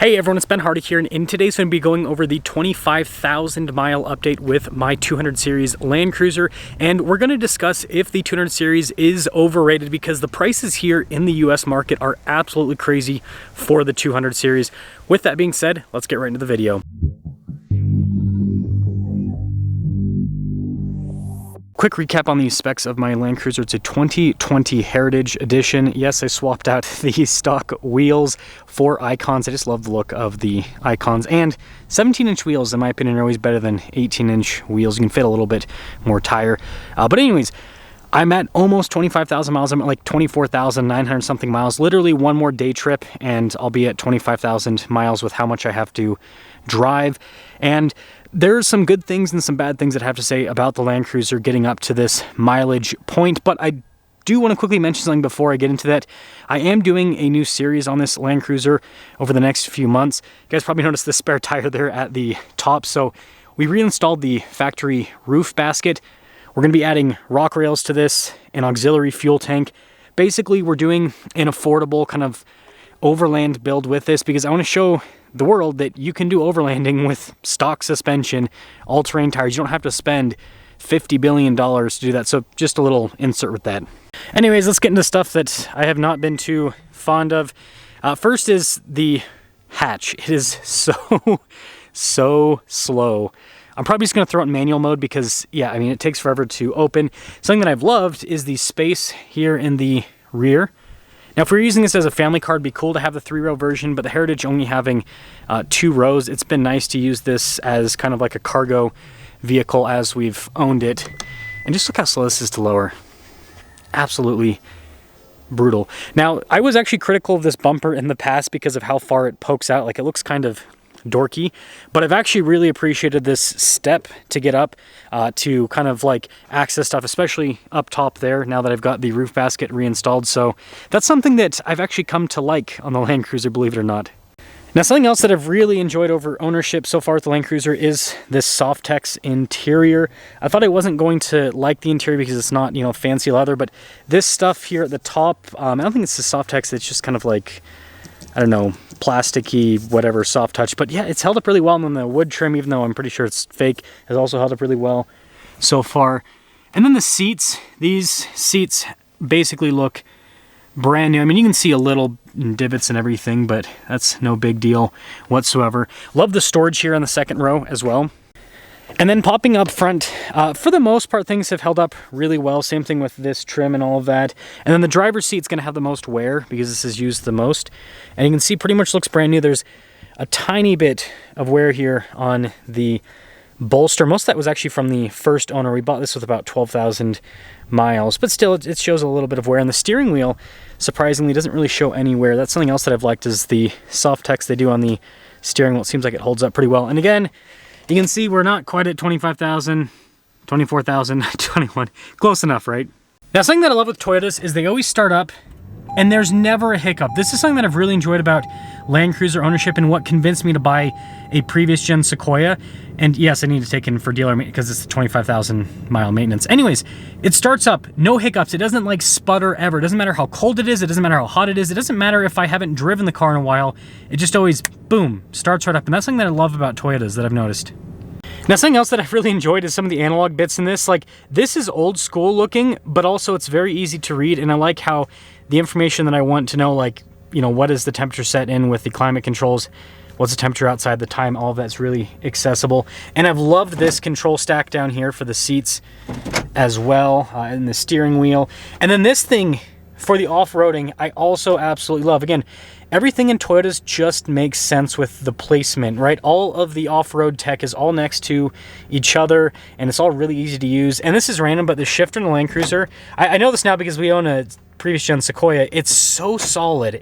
Hey everyone, it's Ben Hardy here, and in today's going to be going over the 25,000 mile update with my 200 series Land Cruiser, and we're going to discuss if the 200 series is overrated because the prices here in the US market are absolutely crazy for the 200 series. With that being said, let's get right into the video. Quick recap on the specs of my Land Cruiser. It's a 2020 Heritage Edition. Yes, I swapped out the stock wheels for Icons. I just love the look of the Icons. And 17-inch wheels, in my opinion, are always better than 18-inch wheels. You can fit a little bit more tire. But anyways, I'm at almost 25,000 miles. I'm at like 24,900 something miles. Literally one more day trip and I'll be at 25,000 miles with how much I have to drive. And there's some good things and some bad things that I have to say about the Land Cruiser getting up to this mileage point, but I do want to quickly mention something before I get into that. I am doing a new series on this Land Cruiser over the next few months. You guys probably noticed the spare tire there at the top, so we reinstalled the factory roof basket. We're going to be adding rock rails to this, an auxiliary fuel tank. Basically, we're doing an affordable kind of overland build with this because I want to show the world that you can do overlanding with stock suspension, all-terrain tires. You don't have to spend $50 billion to do that. So just a little insert with that. Anyways, let's get into stuff that I have not been too fond of. First is the hatch. It is so slow. I'm probably just going to throw it in manual mode because, yeah, I mean, it takes forever to open. Something that I've loved is the space here in the rear. Now, if we're using this as a family car, it'd be cool to have the 3-row version, but the Heritage only having 2 rows, it's been nice to use this as kind of like a cargo vehicle as we've owned it. And just look how slow this is to lower. Absolutely brutal. Now, I was actually critical of this bumper in the past because of how far it pokes out. Like, it looks kind of dorky, but I've actually really appreciated this step to get up to kind of like access stuff, especially up top there now that I've got the roof basket reinstalled. So that's something that I've actually come to like on the Land Cruiser, believe it or not. Now, something else that I've really enjoyed over ownership so far with the Land Cruiser is this Softex interior. I thought I wasn't going to like the interior because it's not, you know, fancy leather, but this stuff here at the top, I don't think it's the Softex, it's just kind of like, I don't know, plasticky, whatever, soft touch. But yeah, it's held up really well. And then the wood trim, even though I'm pretty sure it's fake, has also held up really well so far. And then the seats, these seats basically look brand new. I mean, you can see a little divots and everything, but that's no big deal whatsoever. Love the storage here on the second row as well. And then popping up front, for the most part, things have held up really well. Same thing with this trim and all of that. And then the driver's seat's going to have the most wear because this is used the most. And you can see pretty much looks brand new. There's a tiny bit of wear here on the bolster. Most of that was actually from the first owner. We bought this with about 12,000 miles, but still it shows a little bit of wear. And the steering wheel, surprisingly, doesn't really show any wear. That's something else that I've liked is the Softex they do on the steering wheel. It seems like it holds up pretty well. And again, you can see we're not quite at 25,000, 24,000, 21. Close enough, right? Now, something that I love with Toyotas is they always start up and there's never a hiccup. This is something that I've really enjoyed about Land Cruiser ownership and what convinced me to buy a previous gen Sequoia. And yes, I need to take in for dealer because it's the 25,000 mile maintenance. Anyways, it starts up, no hiccups. It doesn't like sputter ever. It doesn't matter how cold it is. It doesn't matter how hot it is. It doesn't matter if I haven't driven the car in a while. It just always, boom, starts right up. And that's something that I love about Toyotas that I've noticed. Now, something else that I've really enjoyed is some of the analog bits in this. Like, this is old school looking, but also it's very easy to read. And I like how the information that I want to know, like, you know, what is the temperature set in with the climate controls, what's the temperature outside, the time, all of that's really accessible. And I've loved this control stack down here for the seats as well, and the steering wheel. And then this thing for the off-roading, I also absolutely love. Again, everything in Toyotas just makes sense with the placement, right? All of the off-road tech is all next to each other, and it's all really easy to use. And this is random, but the shifter in the Land Cruiser, I know this now because we own a previous gen Sequoia. It's so solid.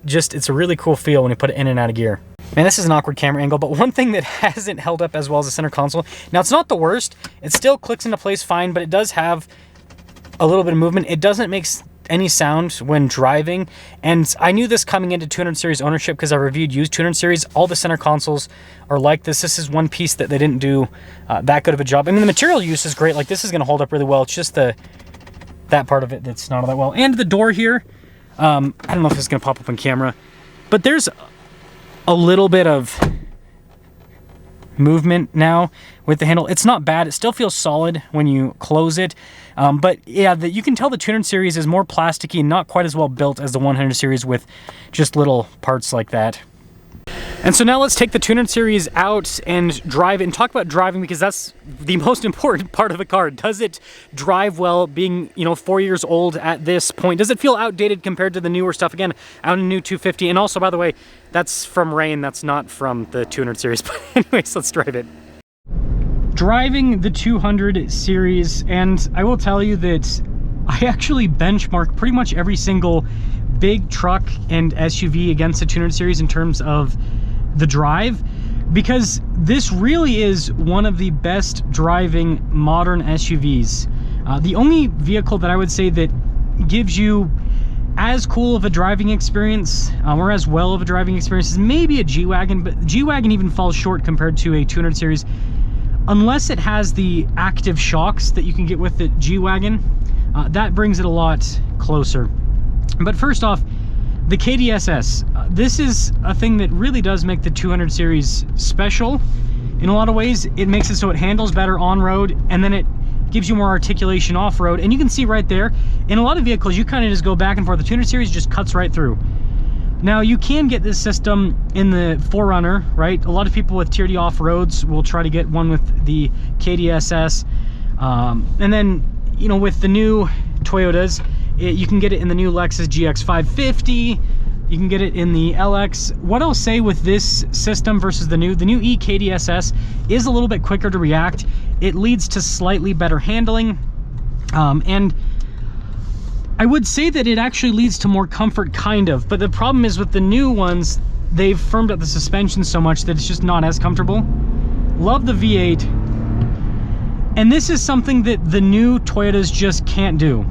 It's a really cool feel when you put it in and out of gear. Man, this is an awkward camera angle, but one thing that hasn't held up as well as the center console. Now, it's not the worst. It still clicks into place fine, but it does have a little bit of movement. It doesn't make any sound when driving, and I knew this coming into 200 series ownership because I reviewed used 200 series. All the center consoles are like this. This is one piece that they didn't do that good of a job. I mean, the material use is great. Like, this is going to hold up really well. It's just that part of it that's not all that well. And the door here, I don't know if it's going to pop up on camera, but there's a little bit of movement now with the handle. It's not bad. It still feels solid when you close it. But yeah, you can tell the 200 series is more plasticky and not quite as well built as the 100 series with just little parts like that. And so now let's take the 200 series out and drive it and talk about driving, because that's the most important part of the car. Does it drive well being, 4 years old at this point? Does it feel outdated compared to the newer stuff? Again, out in a new 250. And also, by the way, that's from Rain. That's not from the 200 series. But anyways, let's drive it. Driving the 200 series, and I will tell you that I actually benchmark pretty much every single big truck and SUV against the 200 series in terms of the drive, because this really is one of the best driving modern SUVs. The only vehicle that I would say that gives you as cool of a driving experience or as well of a driving experience is maybe a G-Wagon, but G-Wagon even falls short compared to a 200 series unless it has the active shocks that you can get with the G-Wagon. That brings it a lot closer. But first off, the KDSS. This is a thing that really does make the 200 series special. In a lot of ways, it makes it so it handles better on-road, and then it gives you more articulation off-road. And you can see right there, in a lot of vehicles, you kind of just go back and forth. The 200 series just cuts right through. Now, you can get this system in the 4Runner, right? A lot of people with Tier D off-roads will try to get one with the KDSS. And then, with the new Toyotas, you can get it in the new Lexus GX 550. You can get it in the LX. What I'll say with this system versus the new eKDSS is a little bit quicker to react. It leads to slightly better handling. And I would say that it actually leads to more comfort, kind of. But the problem is with the new ones, they've firmed up the suspension so much that it's just not as comfortable. Love the V8. And this is something that the new Toyotas just can't do.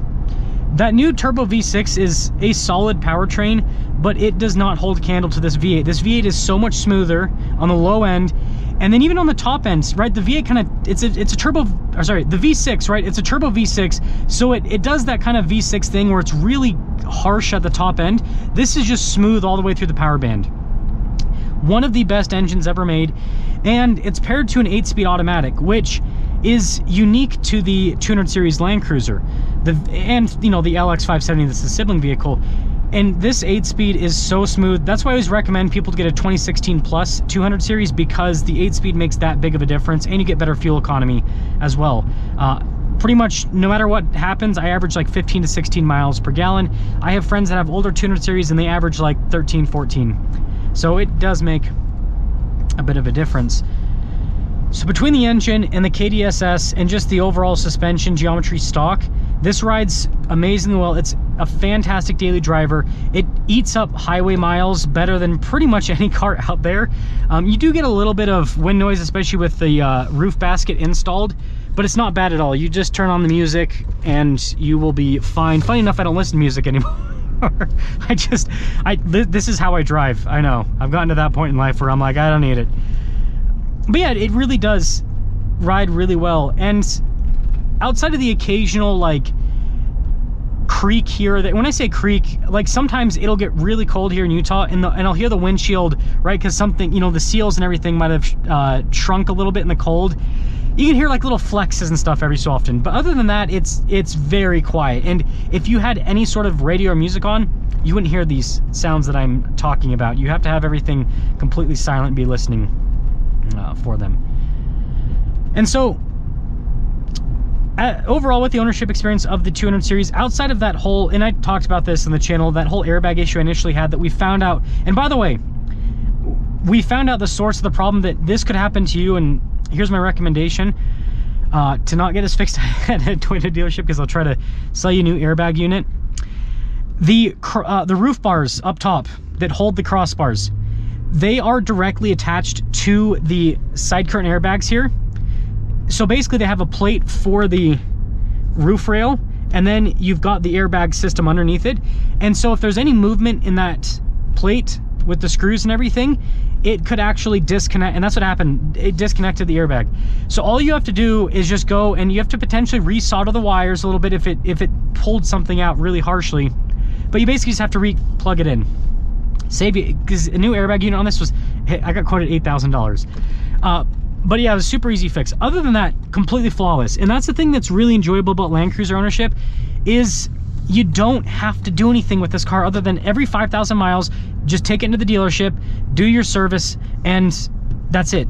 That new turbo V6 is a solid powertrain, but it does not hold a candle to this V8. This V8 is so much smoother on the low end, and then even on the top end, right? The V8 kind of, it's a turbo, or sorry, the V6, right? It's a turbo V6, so it does that kind of V6 thing where it's really harsh at the top end. This is just smooth all the way through the power band. One of the best engines ever made, and it's paired to an 8-speed automatic, which is unique to the 200 series Land Cruiser, the LX 570. This is a sibling vehicle, and this 8-speed is so smooth. That's why I always recommend people to get a 2016 plus 200 series, because the 8-speed makes that big of a difference, and you get better fuel economy as well. Pretty much no matter what happens, I average like 15 to 16 miles per gallon. I have friends that have older 200 series and they average like 13, 14. So it does make a bit of a difference. So between the engine and the KDSS and just the overall suspension geometry stock, this rides amazingly well. It's a fantastic daily driver. It eats up highway miles better than pretty much any car out there. You do get a little bit of wind noise, especially with the roof basket installed, but it's not bad at all. You just turn on the music and you will be fine. Funny enough, I don't listen to music anymore. This is how I drive. I know. I've gotten to that point in life where I'm like, I don't need it. But yeah, it really does ride really well. And outside of the occasional like creak here, that when I say creak, like sometimes it'll get really cold here in Utah, and I'll hear the windshield, right? Because something, the seals and everything might have shrunk a little bit in the cold. You can hear like little flexes and stuff every so often, but other than that, it's very quiet. And if you had any sort of radio or music on, you wouldn't hear these sounds that I'm talking about. You have to have everything completely silent and be listening for them. And so overall, with the ownership experience of the 200 series, outside of that whole, and I talked about this in the channel, that whole airbag issue I initially had that we found out, and by the way, we found out the source of the problem, that this could happen to you, and here's my recommendation, to not get this fixed at a Toyota dealership, because I'll try to sell you a new airbag unit. The roof bars up top that hold the crossbars, they are directly attached to the side curtain airbags here. So basically they have a plate for the roof rail, and then you've got the airbag system underneath it. And so if there's any movement in that plate with the screws and everything, it could actually disconnect, and that's what happened. It disconnected the airbag. So all you have to do is just go, and you have to potentially resolder the wires a little bit if it pulled something out really harshly, but you basically just have to re-plug it in. save you, because a new airbag unit on this was, I got quoted $8,000. But yeah, it was a super easy fix. Other than that, completely flawless. And that's the thing that's really enjoyable about Land Cruiser ownership, is you don't have to do anything with this car other than every 5,000 miles, just take it into the dealership, do your service, and that's it.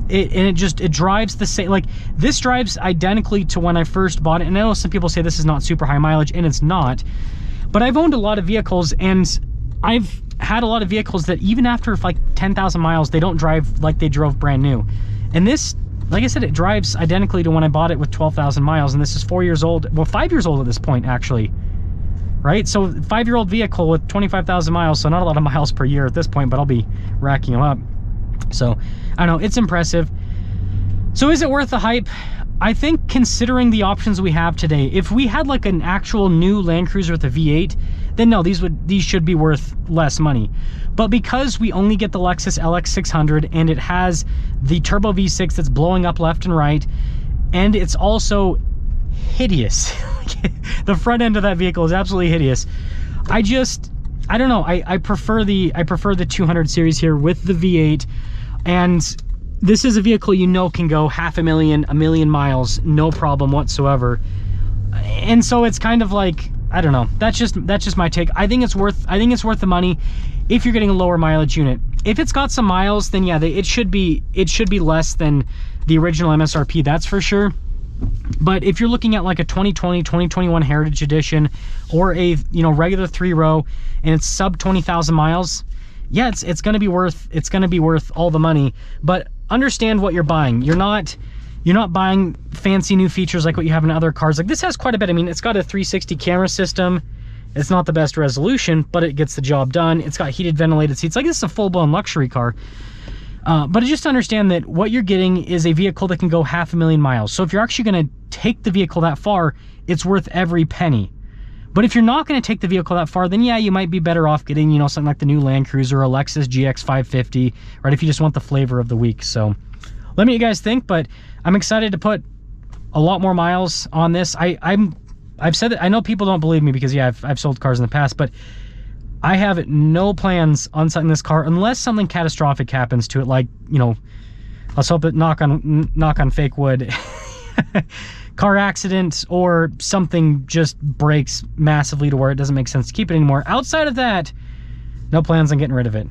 It drives the same. Like, this drives identically to when I first bought it. And I know some people say this is not super high mileage, and it's not. But I've owned a lot of vehicles, and I've had a lot of vehicles that even after like 10,000 miles, they don't drive like they drove brand new. And this, like I said, it drives identically to when I bought it with 12,000 miles, and this is 4 years old. Well, 5 years old at this point, actually. Right? So 5-year-old vehicle with 25,000 miles, so not a lot of miles per year at this point, but I'll be racking them up. So, I don't know, it's impressive. So is it worth the hype? I think, considering the options we have today, if we had like an actual new Land Cruiser with a V8, then no, these should be worth less money. But because we only get the Lexus LX 600, and it has the turbo V6 that's blowing up left and right, and it's also hideous. The front end of that vehicle is absolutely hideous. I don't know, I prefer the 200 series here with the V8, and this is a vehicle you know can go 500,000, 1 million miles, no problem whatsoever. And so it's kind of like, I don't know, that's just my take. I think it's worth the money if you're getting a lower mileage unit. If it's got some miles, then yeah, it should be less than the original MSRP, that's for sure. But if you're looking at like a 2020, 2021 Heritage Edition, or a, you know, regular 3-row, and it's sub 20,000 miles, yeah, it's gonna be worth all the money. But understand what you're buying. You're not buying fancy new features like what you have in other cars. Like, this has quite a bit. I mean, it's got a 360 camera system. It's not the best resolution, but it gets the job done. It's got heated, ventilated seats. Like, this is a full-blown luxury car. But just understand that what you're getting is a vehicle that can go 500,000 miles. So if you're actually going to take the vehicle that far, it's worth every penny. But if you're not going to take the vehicle that far, then yeah, you might be better off getting, you know, something like the new Land Cruiser or a Lexus GX 550, right, if you just want the flavor of the week. So let me know what you guys think, but I'm excited to put a lot more miles on this. I've said that, I know people don't believe me because, yeah, I've sold cars in the past, but I have no plans on selling this car unless something catastrophic happens to it, like, you know, let's hope that, knock on fake wood, car accident, or something just breaks massively to where it doesn't make sense to keep it anymore. Outside of that, no plans on getting rid of it.